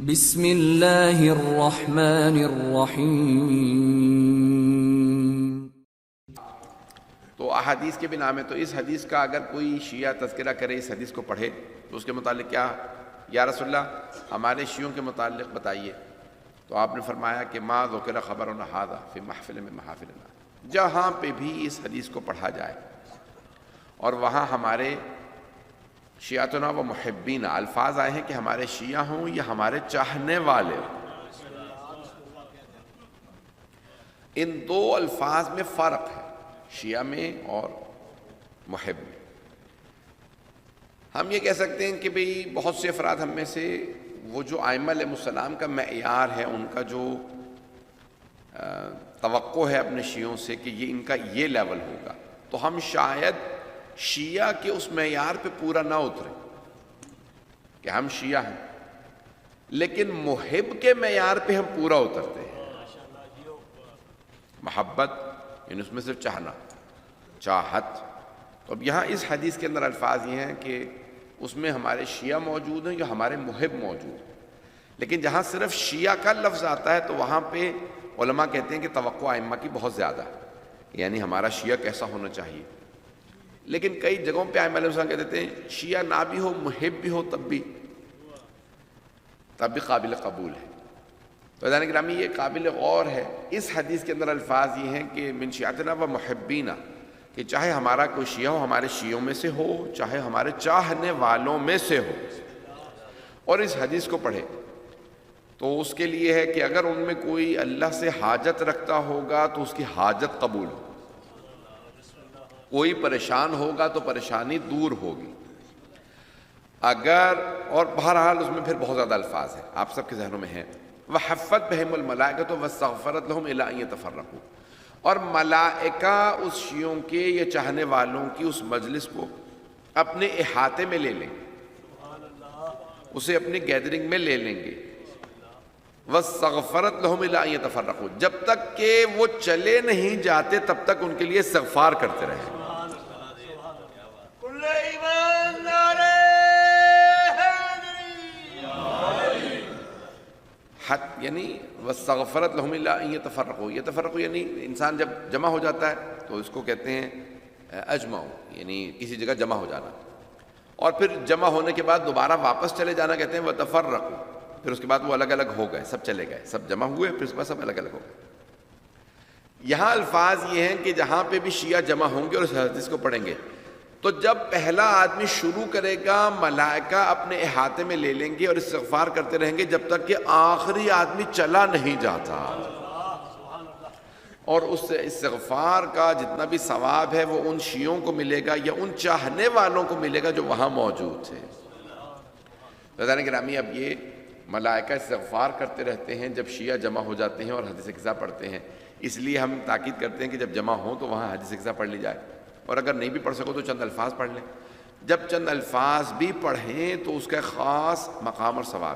بسم اللہ الرحمن الرحیم۔ تو احادیث کے بنا میں تو اس حدیث کا اگر کوئی شیعہ تذکرہ کرے، اس حدیث کو پڑھے تو اس کے متعلق کیا، یا رسول اللہ ہمارے شیعوں کے متعلق بتائیے، تو آپ نے فرمایا کہ ما ذکر خبرنا ھذا فی محفل من محافلنا، جہاں پہ بھی اس حدیث کو پڑھا جائے اور وہاں ہمارے شیعتنا و محبین الفاظ آئے ہیں کہ ہمارے شیعہ ہوں یا ہمارے چاہنے والے ہوں، ان دو الفاظ میں فرق ہے، شیعہ میں اور محب میں۔ ہم یہ کہہ سکتے ہیں کہ بھئی بہت سے افراد ہم میں سے وہ جو ائمہ علیہ السلام کا معیار ہے، ان کا جو توقع ہے اپنے شیعوں سے کہ یہ ان کا یہ لیول ہوگا، تو ہم شاید شیعہ کے اس معیار پہ پورا نہ اتریں کہ ہم شیعہ ہیں، لیکن محب کے معیار پہ ہم پورا اترتے ہیں۔ محبت یعنی اس میں صرف چاہنا، چاہت۔ تو اب یہاں اس حدیث کے اندر الفاظ یہ ہیں کہ اس میں ہمارے شیعہ موجود ہیں یا ہمارے محب موجود ہیں، لیکن جہاں صرف شیعہ کا لفظ آتا ہے تو وہاں پہ علماء کہتے ہیں کہ توقع ائمہ کی بہت زیادہ ہے، یعنی ہمارا شیعہ کیسا ہونا چاہیے۔ لیکن کئی جگہوں پہ ائمہ علیہ السلام کہہ دیتے ہیں شیعہ نہ بھی ہو، محب بھی ہو، تب بھی قابل قبول ہے۔ تو عزیزان گرامی یہ قابل غور ہے۔ اس حدیث کے اندر الفاظ یہ ہیں کہ من شیعتنا و محبینا، کہ چاہے ہمارا کوئی شیعہ ہو ہمارے شیعوں میں سے ہو، چاہے ہمارے چاہنے والوں میں سے ہو، اور اس حدیث کو پڑھے تو اس کے لیے ہے کہ اگر ان میں کوئی اللہ سے حاجت رکھتا ہوگا تو اس کی حاجت قبول ہو، کوئی پریشان ہوگا تو پریشانی دور ہوگی، اگر، اور بہرحال اس میں پھر بہت زیادہ الفاظ ہیں، آپ سب کے ذہنوں میں ہیں، وحفت بہم الملائکۃ واستغفرت لہم الی ان یتفرقوا، اور ملائکہ اس شیعوں کے یا چاہنے والوں کی اس مجلس کو اپنے احاطے میں لے لیں، اسے اپنی گیدرنگ میں لے لیں گے، واستغفرت لہم الی ان یتفرقوا، جب تک کہ وہ چلے نہیں جاتے تب تک ان کے لیے استغفار کرتے رہیں۔ یعنی واستغفرت لہم الی ان یتفرقوا، یتفرقوا یعنی انسان جب جمع ہو جاتا ہے تو اس کو کہتے ہیں اجمع، یعنی کسی جگہ جمع ہو جانا، اور پھر جمع ہونے کے بعد دوبارہ واپس چلے جانا کہتے ہیں وتفرقوا، پھر اس کے بعد وہ الگ الگ ہو گئے، سب چلے گئے، سب جمع ہوئے، پھر اس کے بعد سب الگ الگ ہو گئے۔ یہاں الفاظ یہ ہیں کہ جہاں پہ بھی شیعہ جمع ہوں گے اور اس حدیث کو پڑھیں گے تو جب پہلا آدمی شروع کرے گا ملائکہ اپنے احاطے میں لے لیں گے اور استغفار کرتے رہیں گے جب تک کہ آخری آدمی چلا نہیں جاتا، اور اس استغفار کا جتنا بھی ثواب ہے وہ ان شیعوں کو ملے گا یا ان چاہنے والوں کو ملے گا جو وہاں موجود تھے۔ عزیزان گرامی اب یہ ملائکہ استغفار کرتے رہتے ہیں جب شیعہ جمع ہو جاتے ہیں اور حدیث قصہ پڑھتے ہیں، اس لیے ہم تاکید کرتے ہیں کہ جب جمع ہوں تو وہاں حدیث قصہ پڑھ لی جائے، اور اگر نہیں بھی پڑھ سکو تو چند الفاظ پڑھ لیں، جب چند الفاظ بھی پڑھیں تو اس کا خاص مقام اور ثواب ہے۔